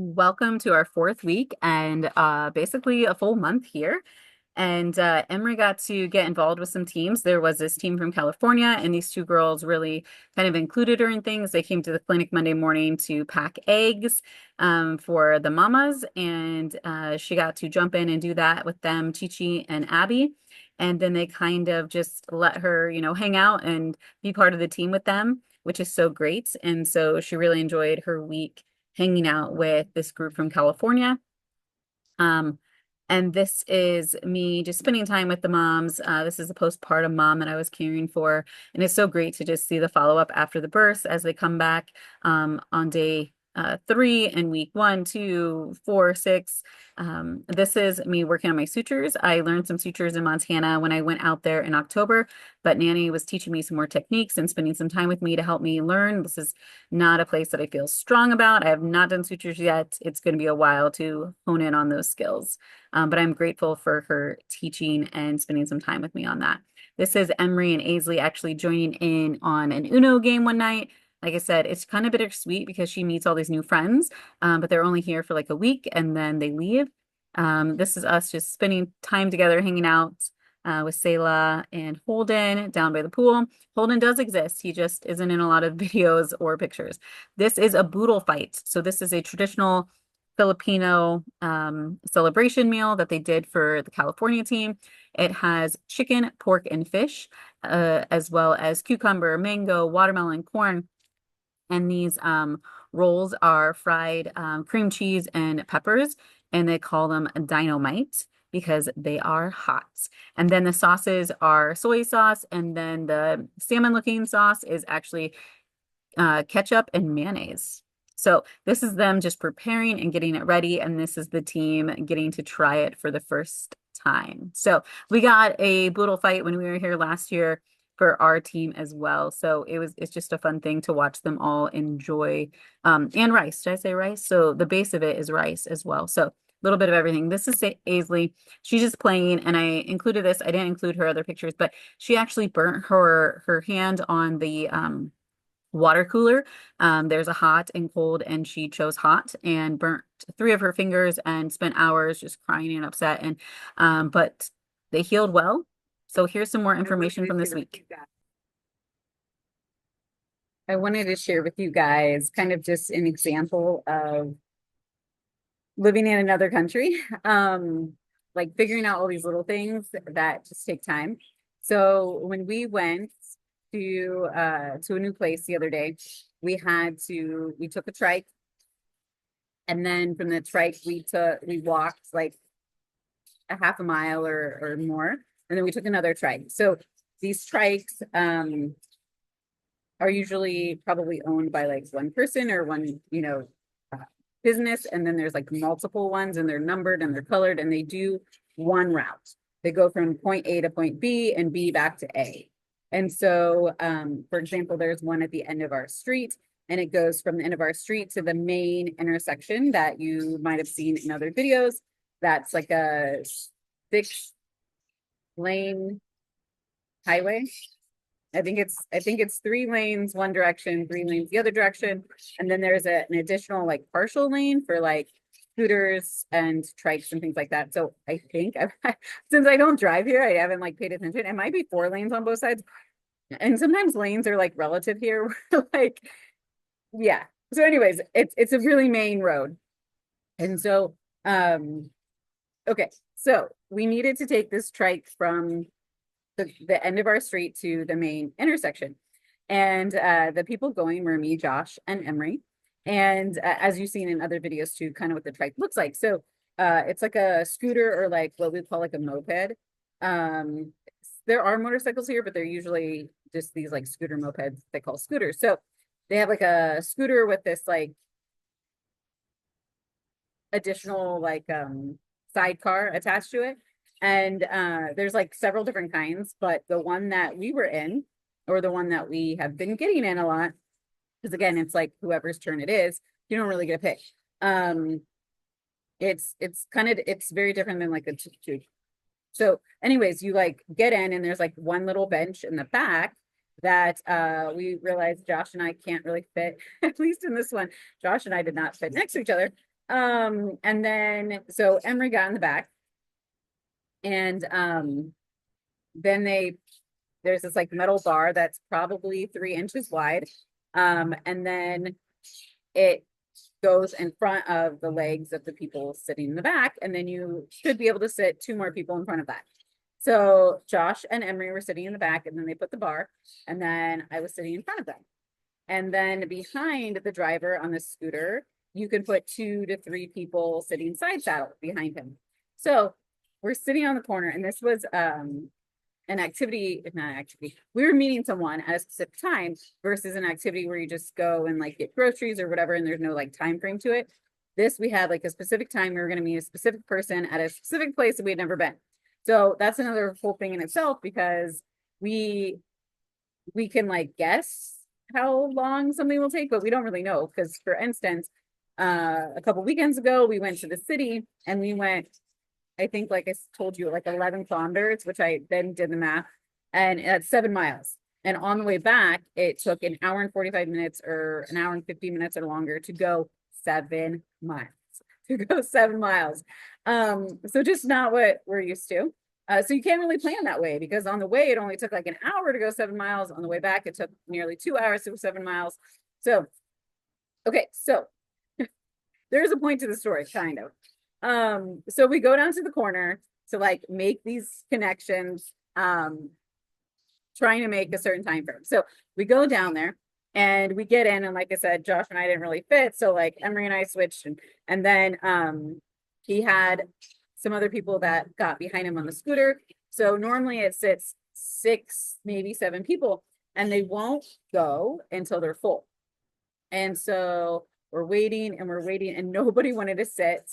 Welcome to our fourth week and basically a full month here. And Emery got to get involved with some teams. There was this team from California, and these two girls really kind of included her in things. They came to the clinic Monday morning to pack eggs for the mamas, and she got to jump in and do that with them, Chi and Abby. And then they kind of just let her, hang out and be part of the team with them, which is so great. And so she really enjoyed her week hanging out with this group from California. Um, and this is me just spending time with the moms. This is a postpartum mom that I was caring for. And it's so great to just see the follow-up after the birth as they come back on day 3 in week 1, 2, 4, 6. This is me working on my sutures. I learned some sutures in Montana when I went out there in October, but Nanny was teaching me some more techniques and spending some time with me to help me learn. This is not a place that I feel strong about. I have not done sutures yet. It's going to be a while to hone in on those skills. But I'm grateful for her teaching and spending some time with me on that. This is Emery and Aisley actually joining in on an Uno game one night. Like I said, it's kind of bittersweet because she meets all these new friends, but they're only here for like a week and then they leave. This is us just spending time together, hanging out with Selah and Holden down by the pool. Holden does exist. He just isn't in a lot of videos or pictures. This is a boodle fight. So this is a traditional Filipino celebration meal that they did for the California team. It has chicken, pork, and fish, as well as cucumber, mango, watermelon, corn. And these rolls are fried cream cheese and peppers, and they call them dynamite because they are hot. And then the sauces are soy sauce, and then the salmon-looking sauce is actually ketchup and mayonnaise. So this is them just preparing and getting it ready, and this is the team getting to try it for the first time. So we got a boodle fight when we were here last year for our team as well. So it's just a fun thing to watch them all enjoy. And rice. Did I say rice? So the base of it is rice as well. So a little bit of everything. This is Aisley. She's just playing, and I included this. I didn't include her other pictures, but she actually burnt her hand on the water cooler. There's a hot and cold, and she chose hot and burnt 3 of her fingers and spent hours just crying and upset. And but they healed well. So here's some more information from this week. I wanted to share with you guys kind of just an example of living in another country, like figuring out all these little things that just take time. So when we went to a new place the other day, we took a trike, and then from the trike we walked like a half a mile or more, and then we took another trike. So these trikes are usually probably owned by like one person or one, uh, business, and then there's like multiple ones, and they're numbered and they're colored, and they do one route. They go from point A to point B and B back to A. And so, for example, there's one at the end of our street, and it goes from the end of our street to the main intersection that you might have seen in other videos. That's like a 6-lane highway. I think it's 3 lanes one direction, 3 lanes the other direction, and then there's an additional like partial lane for like scooters and trikes and things like that. So I think since I don't drive here, I haven't like paid attention. It might be 4 lanes on both sides, and sometimes lanes are like relative here. Like, yeah. So, anyways, it's a really main road, and so okay, so we needed to take this trike from the end of our street to the main intersection. And the people going were me, Josh, and Emery. And as you've seen in other videos too, kind of what the trike looks like. So it's like a scooter, or like what we call like a moped. Um, there are motorcycles here, but they're usually just these like scooter mopeds they call scooters. So they have like a scooter with this like additional like sidecar attached to it. And there's like several different kinds, but the one that we were in, or the one that we have been getting in a lot, because again, it's like whoever's turn it is, you don't really get a pick. It's very different than like a tuk-tuk. So anyways, you like get in, and there's like one little bench in the back that we realized Josh and I can't really fit, at least in this one. Josh and I did not fit next to each other. And then so Emery got in the back, and then there's this like metal bar that's probably 3 inches wide. And then it goes in front of the legs of the people sitting in the back, and then you should be able to sit 2 more people in front of that. So Josh and Emery were sitting in the back, and then they put the bar, and then I was sitting in front of them. And then behind the driver on the scooter, you can put 2 to 3 people sitting side saddle behind him. So we're sitting on the corner, and this was an activity, if not an activity, we were meeting someone at a specific time versus an activity where you just go and like get groceries or whatever, and there's no like time frame to it. This, we had like a specific time, we were going to meet a specific person at a specific place that we had never been. So that's another whole thing in itself, because we can like guess how long something will take, but we don't really know. Because for instance, a couple weekends ago, we went to the city, and we went, I think, like I told you, like 11 kilometers, which I then did the math, and it's 7 miles. And on the way back, it took an hour and 45 minutes or an hour and 50 minutes or longer to go 7 miles. To go 7 miles. So just not what we're used to. So you can't really plan that way, because on the way, it only took like an hour to go 7 miles. On the way back, it took nearly 2 hours to go 7 miles. So, okay, so there's a point to the story, kind of. So we go down to the corner to like make these connections, trying to make a certain time frame. So we go down there, and we get in, and like I said, Josh and I didn't really fit. So like Emery and I switched, and then he had some other people that got behind him on the scooter. So normally it sits 6, maybe 7 people, and they won't go until they're full. And so we're waiting and we're waiting, and nobody wanted to sit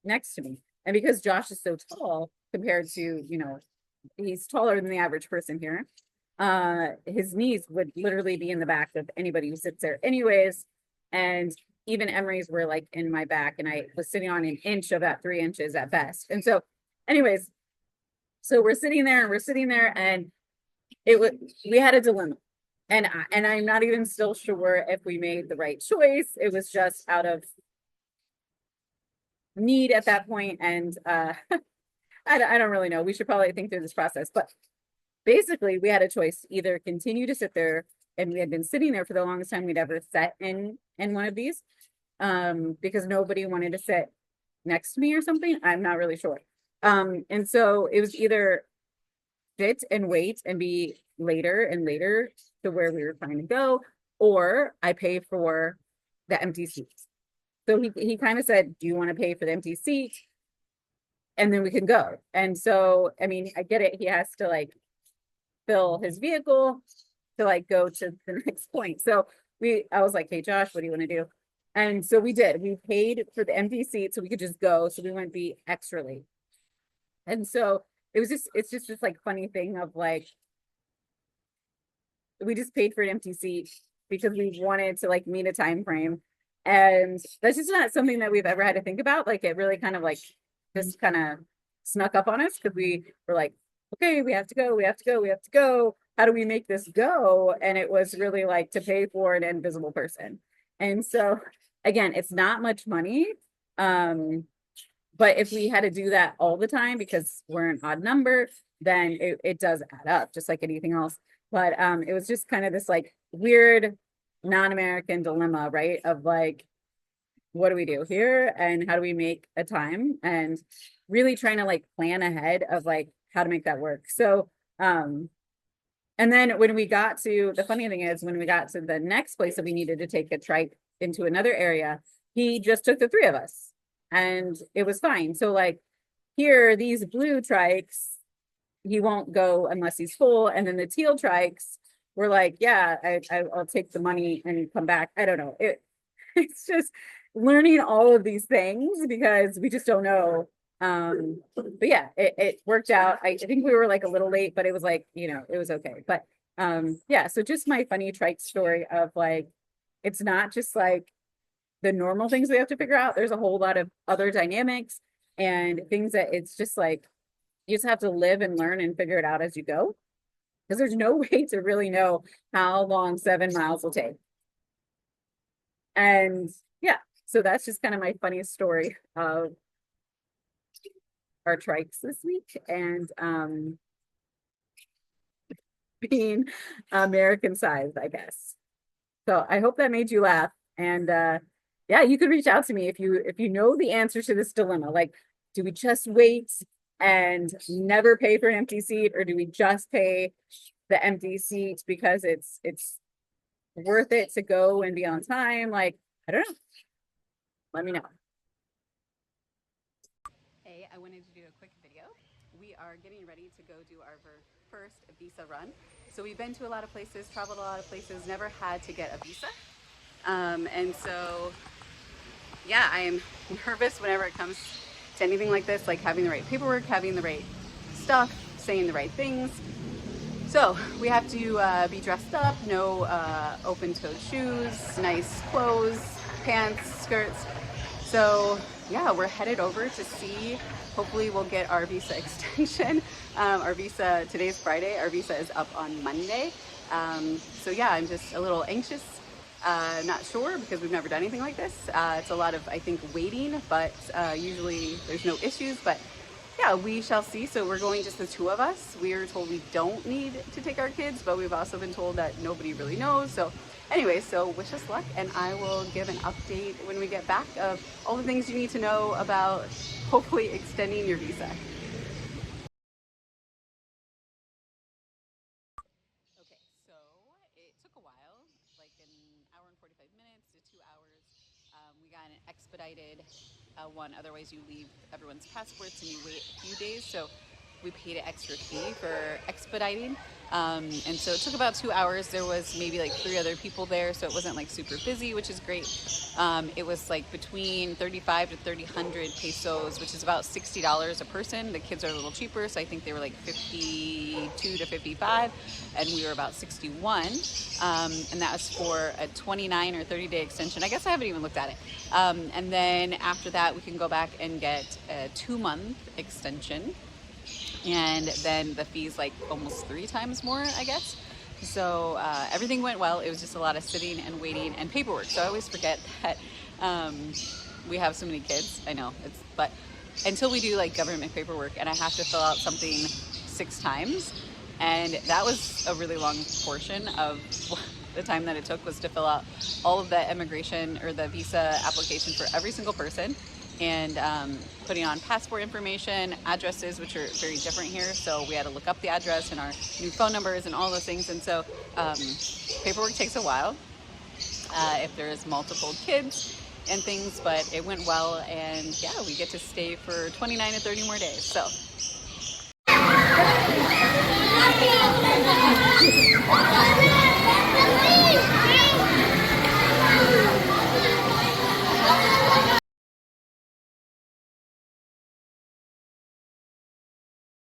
next to me. And because Josh is so tall compared to, he's taller than the average person here, his knees would literally be in the back of anybody who sits there anyways. And even Emery's were like in my back, and I was sitting on an inch of that 3 inches at best. And so anyways, so we're sitting there, and we had a dilemma. And I'm not even still sure if we made the right choice. It was just out of need at that point. And I don't really know. We should probably think through this process. But basically, we had a choice: either continue to sit there, and we had been sitting there for the longest time we'd ever sat in one of these, because nobody wanted to sit next to me or something. I'm not really sure. And so it was either sit and wait and be later and later to where we were trying to go, or I pay for the empty seats. So he kind of said, do you want to pay for the empty seat? And then we can go. And so, I mean, I get it. He has to like fill his vehicle to like go to the next point. So I was like, hey, Josh, what do you want to do? And so we did. We paid for the empty seat so we could just go, so we wouldn't be extra late. And so it's just this like funny thing of like, we just paid for an empty seat because we wanted to like meet a time frame. And that's just not something that we've ever had to think about. Like, it really kind of like just kind of snuck up on us, because we were like, okay, we have to go. How do we make this go? And it was really like to pay for an invisible person. And so again, it's not much money. But if we had to do that all the time because we're an odd number, then it does add up, just like anything else. But it was just kind of this like weird non-American dilemma, right? Of like, what do we do here, and how do we make a time, and really trying to like plan ahead of like how to make that work. So and then when we got to, the funny thing is, when we got to the next place that we needed to take a trike into another area, he just took the 3 of us, and it was fine. So like here, these blue trikes, he won't go unless he's full. And then the teal trikes were like, yeah, I'll take the money and come back. I don't know. It's just learning all of these things because we just don't know. But yeah, it worked out. I think we were like a little late, but it was like, it was okay. But yeah, so just my funny trike story of like, it's not just like the normal things we have to figure out. There's a whole lot of other dynamics and things that it's just like, you just have to live and learn and figure it out as you go. Because there's no way to really know how long 7 miles will take. And yeah, So that's just kind of my funniest story of our trikes this week and being American sized, I guess. So I hope that made you laugh. And yeah, you could reach out to me if you know the answer to this dilemma. Like, do we just wait and never pay for an empty seat, or do we just pay the empty seat because it's worth it to go and be on time? Like, I don't know. Let me know. Hey, I wanted to do a quick video. We are getting ready to go do our first visa run. So we've been to a lot of places, traveled a lot of places, never had to get a visa. And so, yeah, I am nervous whenever it comes to anything like this, like having the right paperwork, having the right stuff, saying the right things. So we have to be dressed up, no open-toed shoes, nice clothes, pants, skirts. So yeah, we're headed over to see, hopefully we'll get our visa extension. Our visa, today's Friday, our visa is up on Monday. So yeah, I'm just a little anxious, not sure because we've never done anything like this. It's a lot of, I think, waiting, but usually there's no issues, but yeah, we shall see. So we're going just the two of us. We are told we don't need to take our kids, but we've also been told that nobody really knows. So anyway, so wish us luck, and I will give an update when we get back of all the things you need to know about hopefully extending your visa. Okay, so it took a while, like an hour and 45 minutes to 2 hours. We got an expedited one. Otherwise, you leave everyone's passports and you wait a few days. So we paid an extra fee for expediting. And so it took about 2 hours. There was maybe like 3 other people there, so it wasn't like super busy, which is great. It was like between 35 to 300 pesos, which is about $60 a person. The kids are a little cheaper, so I think they were like 52 to 55, and we were about 61. And that was for a 29 or 30-day extension. I guess I haven't even looked at it. And then after that, we can go back and get a 2-month extension. And then the fee's like almost 3 times more, I guess. So everything went well. It was just a lot of sitting and waiting and paperwork. So I always forget that we have so many kids. I know, but until we do like government paperwork, and I have to fill out something 6 times, and that was a really long portion of the time that it took, was to fill out all of the immigration or the visa application for every single person, and putting on passport information, addresses, which are very different here. So we had to look up the address and our new phone numbers and all those things. And so paperwork takes a while if there's multiple kids and things, but it went well. And yeah, we get to stay for 29 to 30 more days. So